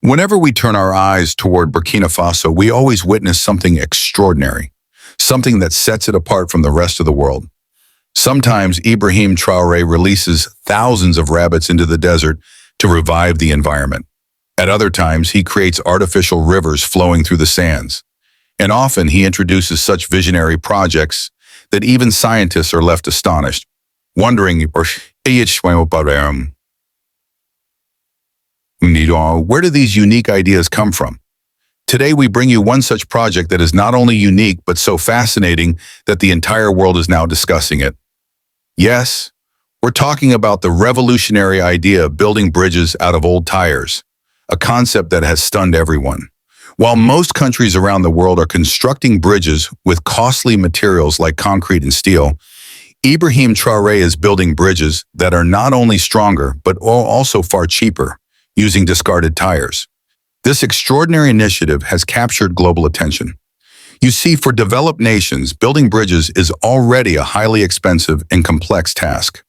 Whenever we turn our eyes toward Burkina Faso, we always witness something extraordinary, something that sets it apart from the rest of the world. Sometimes Ibrahim Traore releases thousands of rabbits into the desert to revive the environment. At other times, he creates artificial rivers flowing through the sands. And often he introduces such visionary projects that even scientists are left astonished, wondering, where do these unique ideas come from? Today we bring you one such project that is not only unique but so fascinating that the entire world is now discussing it. Yes, we're talking about the revolutionary idea of building bridges out of old tires, a concept that has stunned everyone. While most countries around the world are constructing bridges with costly materials like concrete and steel, Ibrahim Traore is building bridges that are not only stronger but also far cheaper, using discarded tires. This extraordinary initiative has captured global attention. You see, for developed nations, building bridges is already a highly expensive and complex task.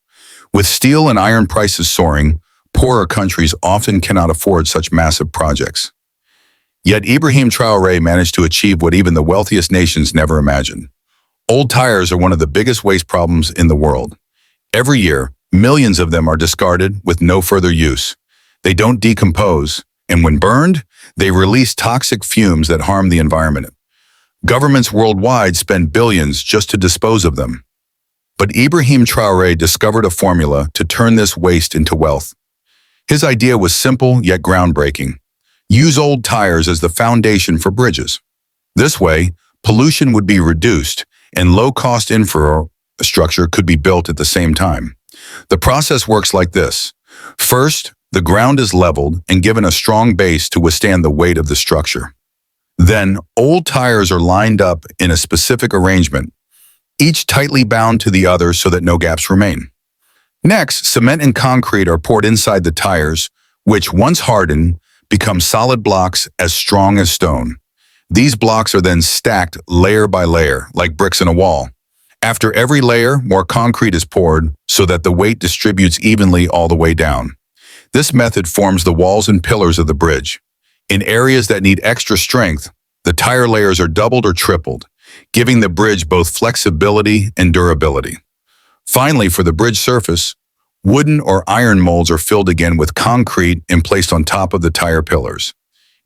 With steel and iron prices soaring, poorer countries often cannot afford such massive projects. Yet Ibrahim Traore managed to achieve what even the wealthiest nations never imagined. Old tires are one of the biggest waste problems in the world. Every year, millions of them are discarded with no further use. They don't decompose, and when burned, they release toxic fumes that harm the environment. Governments worldwide spend billions just to dispose of them. But Ibrahim Traore discovered a formula to turn this waste into wealth. His idea was simple yet groundbreaking. Use old tires as the foundation for bridges. This way, pollution would be reduced and low-cost infrastructure could be built at the same time. The process works like this. First, the ground is leveled and given a strong base to withstand the weight of the structure. Then, old tires are lined up in a specific arrangement, each tightly bound to the other so that no gaps remain. Next, cement and concrete are poured inside the tires, which, once hardened, become solid blocks as strong as stone. These blocks are then stacked layer by layer, like bricks in a wall. After every layer, more concrete is poured so that the weight distributes evenly all the way down. This method forms the walls and pillars of the bridge. In areas that need extra strength, the tire layers are doubled or tripled, giving the bridge both flexibility and durability. Finally, for the bridge surface, wooden or iron molds are filled again with concrete and placed on top of the tire pillars.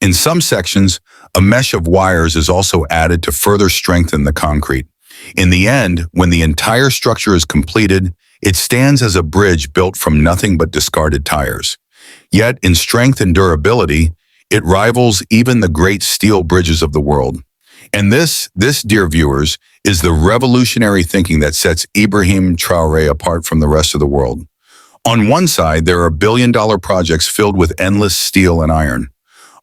In some sections, a mesh of wires is also added to further strengthen the concrete. In the end, when the entire structure is completed, it stands as a bridge built from nothing but discarded tires. Yet, in strength and durability, it rivals even the great steel bridges of the world. And this, dear viewers, is the revolutionary thinking that sets Ibrahim Traore apart from the rest of the world. On one side, there are billion-dollar projects filled with endless steel and iron.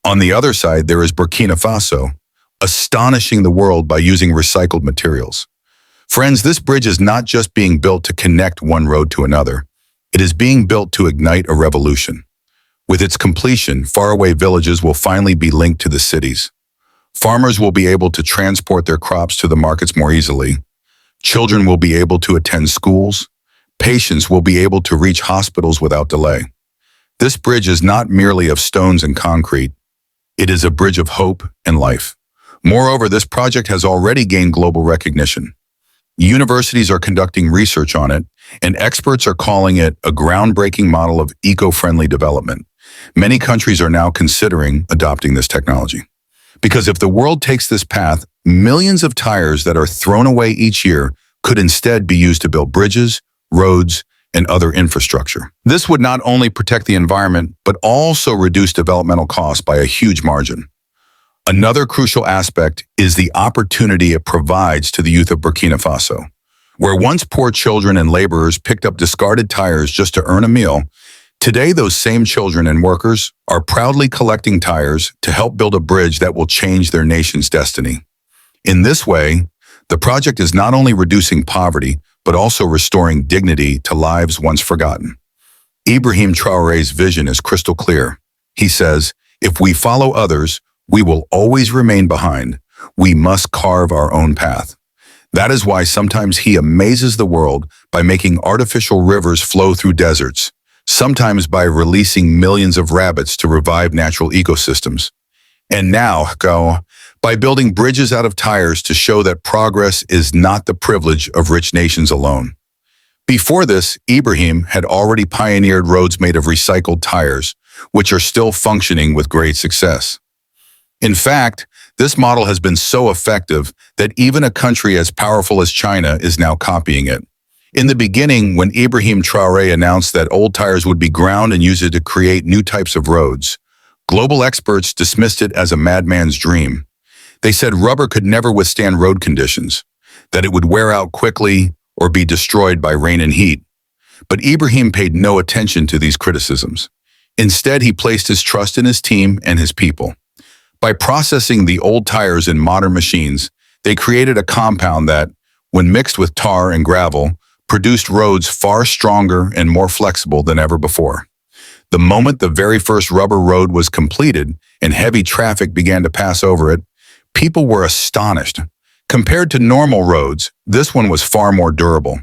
On the other side, there is Burkina Faso, astonishing the world by using recycled materials. Friends, this bridge is not just being built to connect one road to another. It is being built to ignite a revolution. With its completion, faraway villages will finally be linked to the cities. Farmers will be able to transport their crops to the markets more easily. Children will be able to attend schools. Patients will be able to reach hospitals without delay. This bridge is not merely of stones and concrete. It is a bridge of hope and life. Moreover, this project has already gained global recognition. Universities are conducting research on it, and experts are calling it a groundbreaking model of eco-friendly development. Many countries are now considering adopting this technology. Because if the world takes this path, millions of tires that are thrown away each year could instead be used to build bridges, roads, and other infrastructure. This would not only protect the environment, but also reduce developmental costs by a huge margin. Another crucial aspect is the opportunity it provides to the youth of Burkina Faso. Where once poor children and laborers picked up discarded tires just to earn a meal, today those same children and workers are proudly collecting tires to help build a bridge that will change their nation's destiny. In this way, the project is not only reducing poverty, but also restoring dignity to lives once forgotten. Ibrahim Traore's vision is crystal clear. He says, if we follow others, we will always remain behind. We must carve our own path. That is why sometimes he amazes the world by making artificial rivers flow through deserts, sometimes by releasing millions of rabbits to revive natural ecosystems. And now, by building bridges out of tires to show that progress is not the privilege of rich nations alone. Before this, Ibrahim had already pioneered roads made of recycled tires, which are still functioning with great success. In fact, this model has been so effective that even a country as powerful as China is now copying it. In the beginning, when Ibrahim Traore announced that old tires would be ground and used to create new types of roads, global experts dismissed it as a madman's dream. They said rubber could never withstand road conditions, that it would wear out quickly or be destroyed by rain and heat. But Ibrahim paid no attention to these criticisms. Instead, he placed his trust in his team and his people. By processing the old tires in modern machines, they created a compound that, when mixed with tar and gravel, produced roads far stronger and more flexible than ever before. The moment the very first rubber road was completed and heavy traffic began to pass over it, people were astonished. Compared to normal roads, this one was far more durable.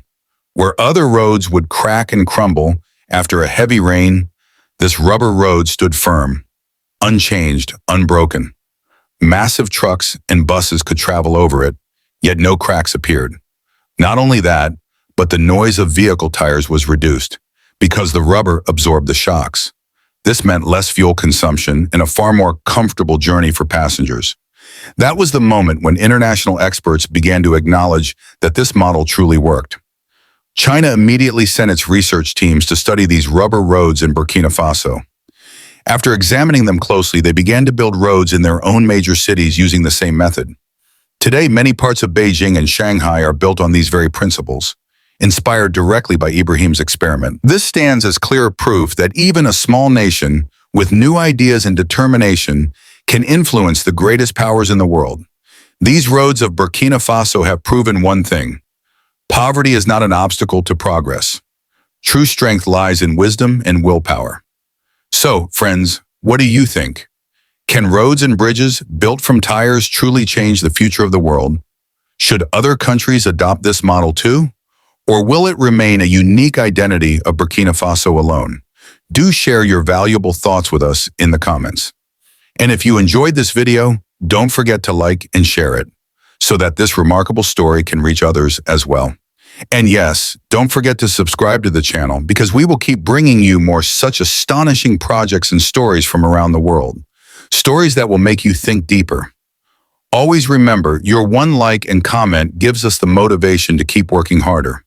Where other roads would crack and crumble after a heavy rain, this rubber road stood firm, unchanged, unbroken. Massive trucks and buses could travel over it, yet no cracks appeared. Not only that, but the noise of vehicle tires was reduced because the rubber absorbed the shocks. This meant less fuel consumption and a far more comfortable journey for passengers. That was the moment when international experts began to acknowledge that this model truly worked. China immediately sent its research teams to study these rubber roads in Burkina Faso. After examining them closely, they began to build roads in their own major cities using the same method. Today, many parts of Beijing and Shanghai are built on these very principles, inspired directly by Ibrahim's experiment. This stands as clear proof that even a small nation with new ideas and determination can influence the greatest powers in the world. These roads of Burkina Faso have proven one thing: poverty is not an obstacle to progress. True strength lies in wisdom and willpower. So, friends, what do you think? Can roads and bridges built from tires truly change the future of the world? Should other countries adopt this model too? Or will it remain a unique identity of Burkina Faso alone? Do share your valuable thoughts with us in the comments. And if you enjoyed this video, don't forget to like and share it so that this remarkable story can reach others as well. And yes, don't forget to subscribe to the channel because we will keep bringing you more such astonishing projects and stories from around the world. Stories that will make you think deeper. Always remember, your one like and comment gives us the motivation to keep working harder.